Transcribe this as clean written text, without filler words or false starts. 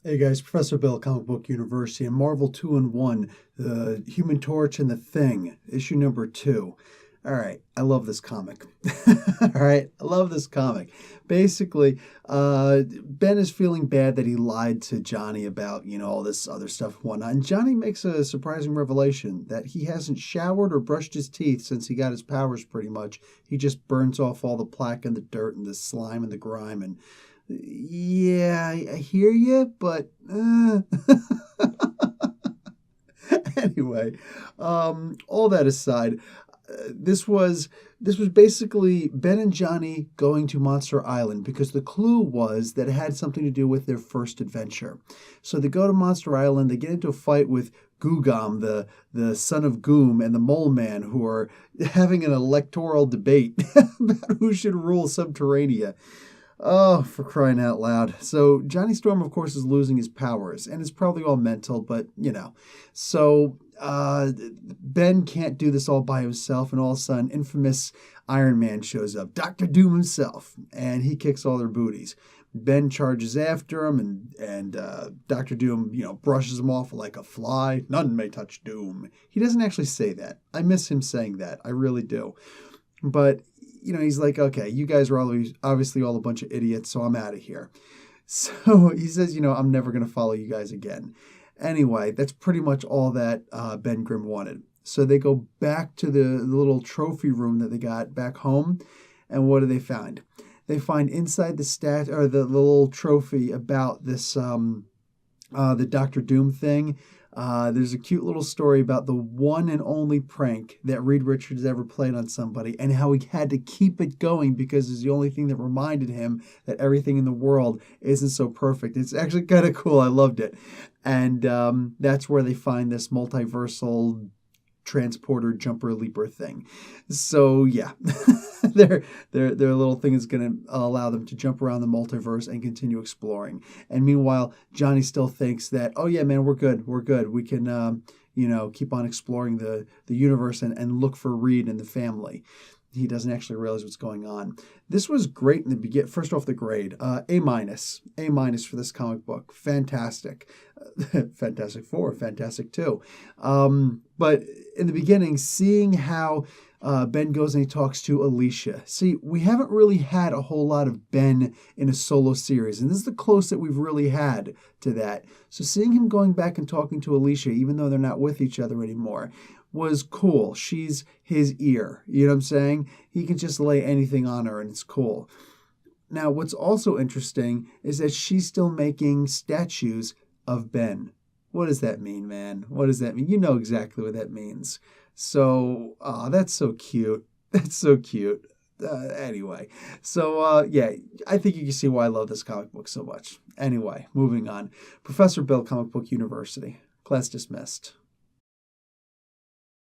Hey guys, Professor Bill, Comic Book University, and Marvel 2-in-1, The Human Torch and the Thing, issue number 2. All right, I love this comic. All right, I love this comic. Basically, Ben is feeling bad that he lied to Johnny about, all this other stuff and whatnot. And Johnny makes a surprising revelation that he hasn't showered or brushed his teeth since he got his powers pretty much. He just burns off all the plaque and the dirt and the slime and the grime and yeah, I hear you, but anyway, all that aside, this was basically Ben and Johnny going to Monster Island because the clue was that it had something to do with their first adventure. So they go to Monster Island, they get into a fight with Gugam, the son of Goom, and the Mole Man, who are having an electoral debate about who should rule Subterranea. Oh, for crying out loud. So Johnny Storm, of course, is losing his powers, and it's probably all mental, but, So Ben can't do this all by himself, and all of a sudden, infamous Iron Man shows up, Dr. Doom himself, and he kicks all their booties. Ben charges after him, and Dr. Doom, brushes him off like a fly. None may touch Doom. He doesn't actually say that. I miss him saying that. I really do. But he's like, okay, you guys are obviously all a bunch of idiots, so I'm out of here. So he says, I'm never going to follow you guys again. Anyway, that's pretty much all that Ben Grimm wanted. So they go back to the little trophy room that they got back home, and what do they find? They find inside the little trophy about this the Doctor Doom thing. There's a cute little story about the one and only prank that Reed Richards ever played on somebody and how he had to keep it going because it's the only thing that reminded him that everything in the world isn't so perfect. It's actually kind of cool. I loved it. And that's where they find this multiversal transporter jumper leaper thing. So yeah, their little thing is going to allow them to jump around the multiverse and continue exploring. And meanwhile, Johnny still thinks that, oh yeah, man, we're good. We can keep on exploring the universe and look for Reed and the family. He doesn't actually realize what's going on. This was great in the beginning. First off, the grade, A minus for this comic book. Fantastic. Fantastic Four, Fantastic Two. But in the beginning, seeing how Ben goes and he talks to Alicia. See, we haven't really had a whole lot of Ben in a solo series, and this is the close that we've really had to that. So seeing him going back and talking to Alicia, even though they're not with each other anymore, was cool. She's his ear. You know what I'm saying? He can just lay anything on her, and it's cool. Now, what's also interesting is that she's still making statues of Ben. What does that mean, man? What does that mean? You know exactly what that means. So, that's so cute. That's so cute. Anyway, so yeah, I think you can see why I love this comic book so much. Anyway, moving on. Professor Bill, Comic Book University. Class dismissed.